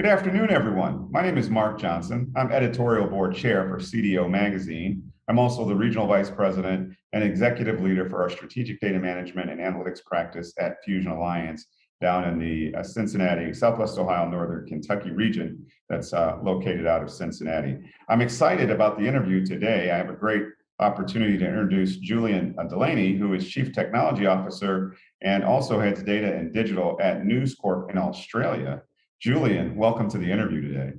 afternoon, everyone. My name is Mark Johnson. I'm editorial board chair for CTO magazine. I'm also the regional vice president and executive leader for our strategic data management and analytics practice at Fusion Alliance down in the Cincinnati, Southwest Ohio, Northern Kentucky region that's located out of Cincinnati. I'm excited about the interview today. I have a great opportunity to introduce Julian Delany, who is Chief Technology Officer and also heads data and digital at News Corp in Australia. Julian, welcome to the interview today.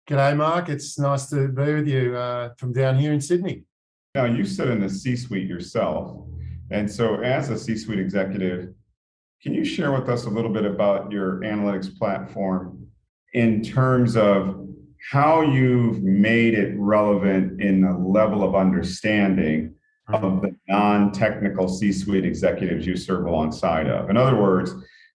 G'day, Mark. It's nice to be with you from down here in Sydney. Now, you sit in the C-suite yourself. And so as a C-suite executive, can you share with us a little bit about your analytics platform in terms of how you've made it relevant in the level of understanding of the non-technical C-suite executives you serve alongside of? In other words,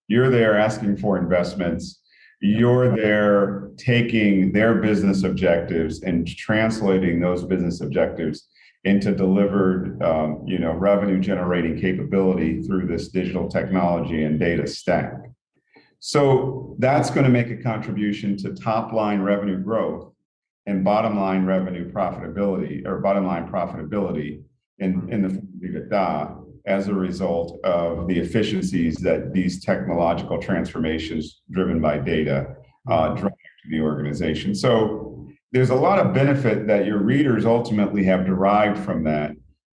you're there asking for investments. You're there taking their business objectives and translating those business objectives into delivered, revenue generating capability through this digital technology and data stack. So that's going to make a contribution to top line revenue growth and bottom line revenue profitability, or bottom line profitability in the EBITDA as a result of the efficiencies that these technological transformations driven by data drive to the organization. So there's a lot of benefit that your readers ultimately have derived from that,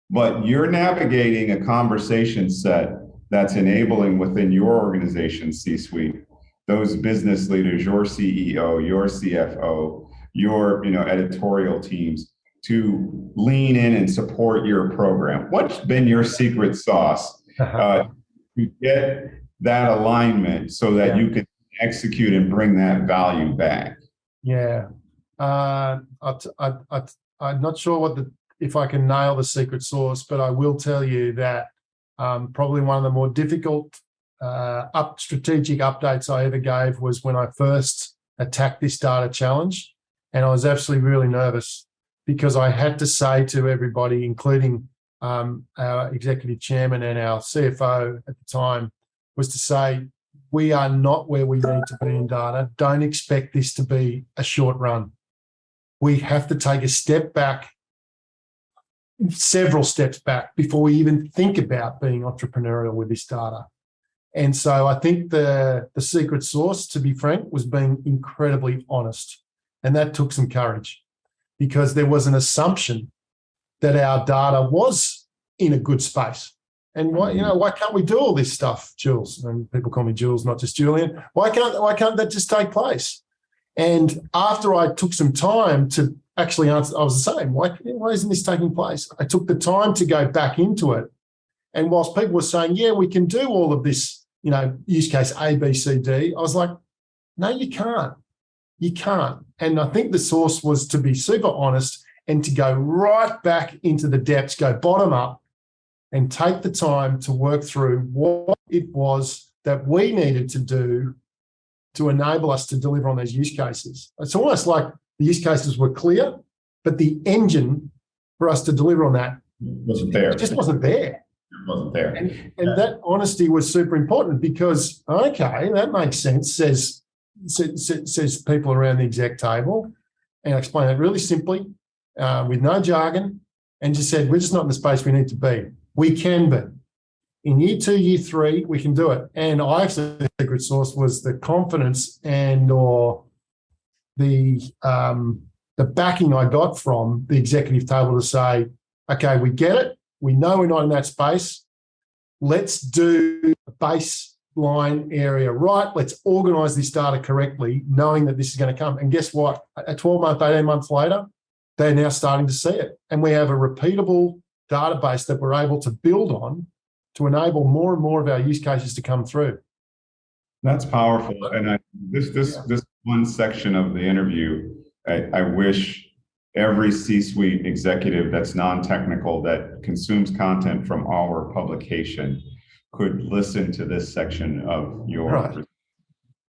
but you're navigating a conversation set that's enabling within your organization's C-suite, those business leaders, your CEO, your CFO, your editorial teams, to lean in and support your program. What's been your secret sauce to get that alignment so that you can execute and bring that value back? Yeah, I'm not sure if I can nail the secret sauce, but I will tell you that probably one of the more difficult strategic updates I ever gave was when I first attacked this data challenge, and I was absolutely really nervous, because I had to say to everybody, including our executive chairman and our CFO at the time, was to say, we are not where we need to be in data. Don't expect this to be a short run. We have to take a step back, several steps back, before we even think about being entrepreneurial with this data. And so I think the secret sauce, to be frank, was being incredibly honest. And that took some courage, because there was an assumption that our data was in a good space. And why can't we do all this stuff, Jules? And people call me Jules, not just Julian. Why can't that just take place? And after I took some time to actually answer, I was the same. Why isn't this taking place? I took the time to go back into it. And whilst people were saying, yeah, we can do all of this, use case A, B, C, D, I was like, no, you can't. You can't. And I think the source was to be super honest and to go right back into the depths, go bottom up, and take the time to work through what it was that we needed to do to enable us to deliver on those use cases. It's almost like the use cases were clear, but the engine for us to deliver on that wasn't there. It just wasn't there. It wasn't there. And that honesty was super important, because, okay, that makes sense, says people around the exec table, and I explained it really simply, with no jargon, and just said, we're just not in the space we need to be. We can be. In year 2, year 3, we can do it. And I actually, the secret sauce was the confidence or the backing I got from the executive table to say, okay, we get it. We know we're not in that space. Let's do a baseline area right. Let's organise this data correctly, knowing that this is going to come. And guess what? A 12-month, 18 months later, they're now starting to see it. And we have a repeatable database that we're able to build on to enable more and more of our use cases to come through. That's powerful. And this one section of the interview, I wish every C-suite executive that's non-technical, that consumes content from our publication, could listen to this section of your right.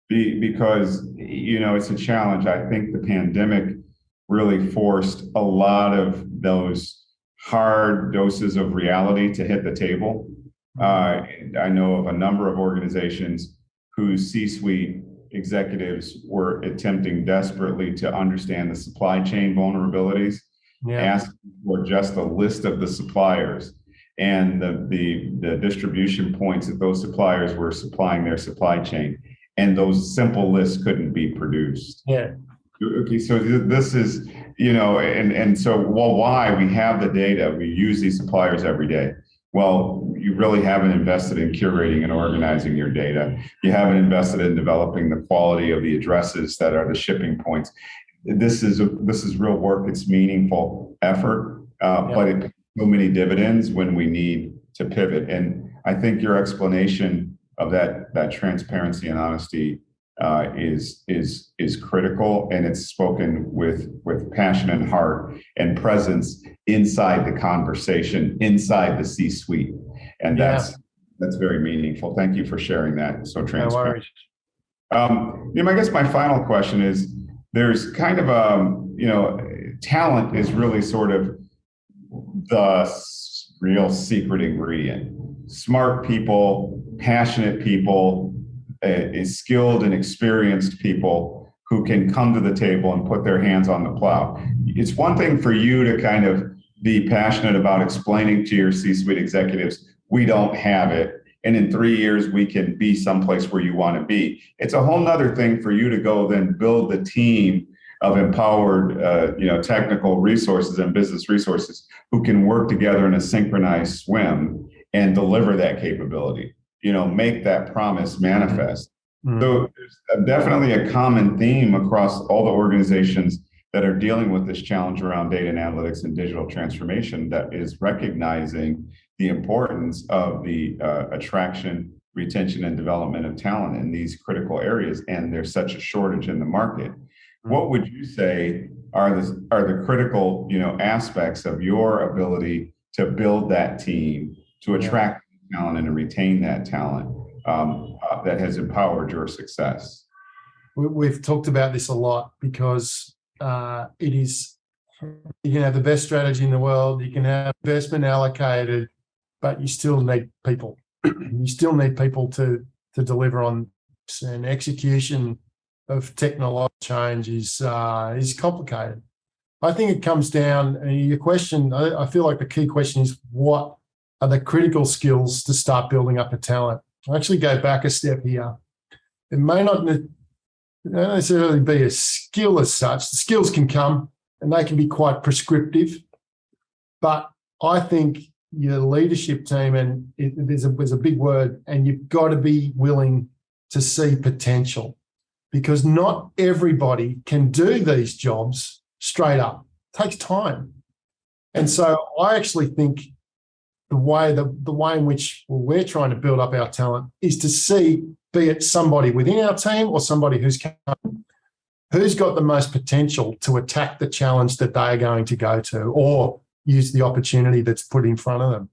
Because it's a challenge. I think the pandemic really forced a lot of those hard doses of reality to hit the table. I know of a number of organizations whose C-suite executives were attempting desperately to understand the supply chain vulnerabilities, asking for just a list of the suppliers and the distribution points that those suppliers were supplying their supply chain. And those simple lists couldn't be produced. Yeah. Okay, so this is, and so, well, why? We have the data, we use these suppliers every day. Well, you really haven't invested in curating and organizing your data. You haven't invested in developing the quality of the addresses that are the shipping points. This is real work. It's meaningful effort, but it pays so many dividends when we need to pivot. And I think your explanation of that transparency and honesty is critical, and it's spoken with passion and heart and presence inside the conversation, inside the C-suite, and that's very meaningful. Thank you for sharing that so transparent. No worries. I guess my final question is: there's kind of talent is really sort of the real secret ingredient. Smart people, passionate people, skilled and experienced people who can come to the table and put their hands on the plow. It's one thing for you to kind of be passionate about explaining to your C-suite executives, we don't have it, and in 3 years we can be someplace where you want to be. It's a whole nother thing for you to go then build the team of empowered technical resources and business resources who can work together in a synchronized swim and deliver that capability. Make that promise manifest. Mm-hmm. So there's definitely a common theme across all the organizations that are dealing with this challenge around data and analytics and digital transformation, that is recognizing the importance of the attraction, retention, and development of talent in these critical areas. And there's such a shortage in the market. Mm-hmm. What would you say are the critical aspects of your ability to build that team, to attract talent and to retain that talent that has empowered your success? We've talked about this a lot because it is, you can have the best strategy in the world, you can have investment allocated, but you still need people. You still need people to deliver on this, and execution of technological change is complicated. I think it comes down, your question, I feel like the key question is, what are the critical skills to start building up a talent? I'll actually go back a step here. It may not necessarily be a skill as such. The skills can come and they can be quite prescriptive, but I think your leadership team, and there's a big word, and you've got to be willing to see potential, because not everybody can do these jobs straight up. It takes time. And so I actually think the way in which we're trying to build up our talent is to see, be it somebody within our team or somebody who's got the most potential to attack the challenge that they are going to go to, or use the opportunity that's put in front of them.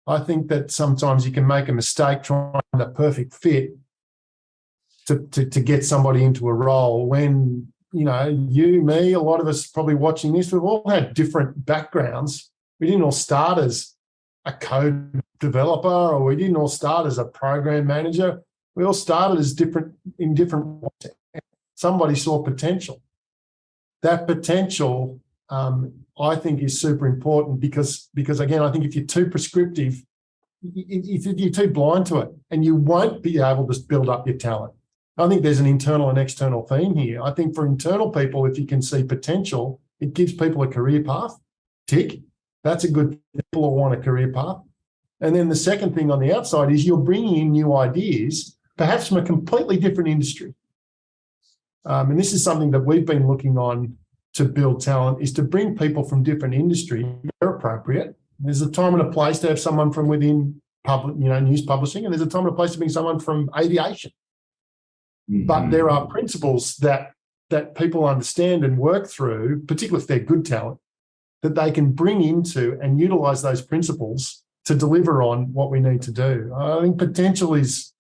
I think that sometimes you can make a mistake trying to find the perfect fit to get somebody into a role when, you, me, a lot of us probably watching this, we've all had different backgrounds. We didn't all start as a code developer, or we didn't all start as a program manager. We all started as different. Somebody saw potential. That potential, I think, is super important because again, I think if you're too prescriptive, if you're too blind to it, and you won't be able to build up your talent. I think there's an internal and external theme here. I think for internal people, if you can see potential, it gives people a career path. Tick. That's a good thing. People want a career path. And then the second thing on the outside is you're bringing in new ideas, perhaps from a completely different industry. And this is something that we've been looking on to build talent, is to bring people from different industries where appropriate. There's a time and a place to have someone from within news publishing, and there's a time and a place to bring someone from aviation. Mm-hmm. But there are principles that people understand and work through, particularly if they're good talent, that they can bring into and utilize those principles to deliver on what we need to do. I think potential is,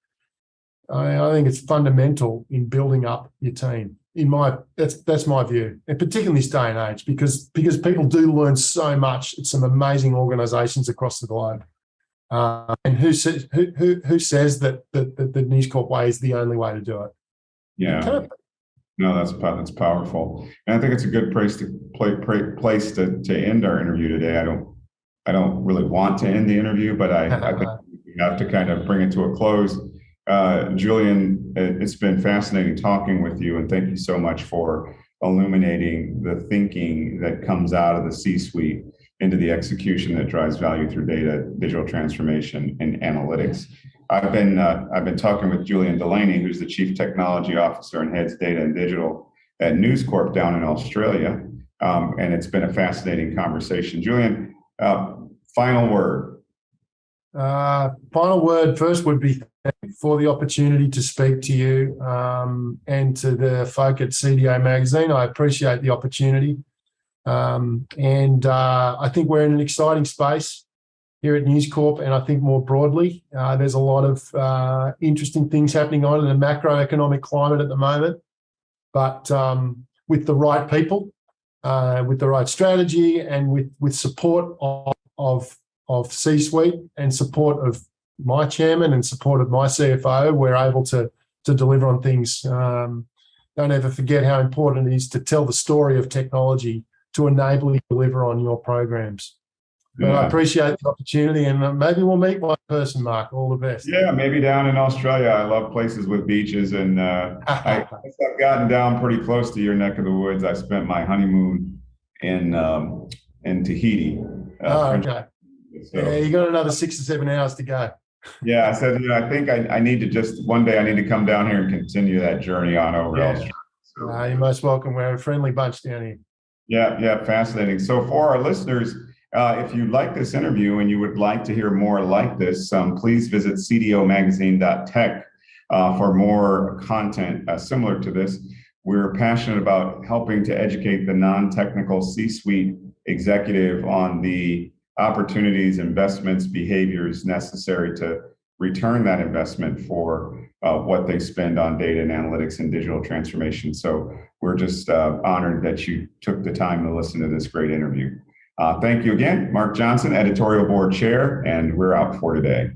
I think it's fundamental in building up your team. That's my view, and particularly in this day and age, because people do learn so much at some amazing organisations across the globe. And who says that the News Corp way is the only way to do it? Yeah. No, that's powerful, and I think it's a good place to end our interview today. I don't really want to end the interview, but I think we have to kind of bring it to a close. Julian, it's been fascinating talking with you, and thank you so much for illuminating the thinking that comes out of the C-suite into the execution that drives value through data, digital transformation, and analytics. I've been talking with Julian Delany, who's the Chief Technology Officer and heads data and digital at News Corp down in Australia, and it's been a fascinating conversation. Julian, final word. Final word first would be for the opportunity to speak to you and to the folk at CTO Magazine. I appreciate the opportunity. And I think we're in an exciting space here at News Corp, and I think more broadly, there's a lot of interesting things happening on in the macroeconomic climate at the moment. But with the right people, with the right strategy, and with support of C-suite and support of my chairman and support of my CFO, we're able to deliver on things. Don't ever forget how important it is to tell the story of technology to enable you to deliver on your programs. But I appreciate the opportunity, and maybe we'll meet one person, Mark. All the best. Yeah, maybe down in Australia. I love places with beaches, and I've gotten down pretty close to your neck of the woods. I spent my honeymoon in Tahiti. Okay. So, yeah, you got another 6 or 7 hours to go. Yeah, I said, I think I need to just one day I need to come down here and continue that journey on over to Australia. So, you're most welcome. We're a friendly bunch down here. Yeah, fascinating. So for our listeners, if you like this interview and you would like to hear more like this, please visit cdomagazine.tech for more content similar to this. We're passionate about helping to educate the non-technical C-suite executive on the opportunities, investments, behaviors necessary to return that investment for what they spend on data and analytics and digital transformation. So we're just honored that you took the time to listen to this great interview. Thank you again, Mark Johnson, Editorial Board Chair, and we're out for today.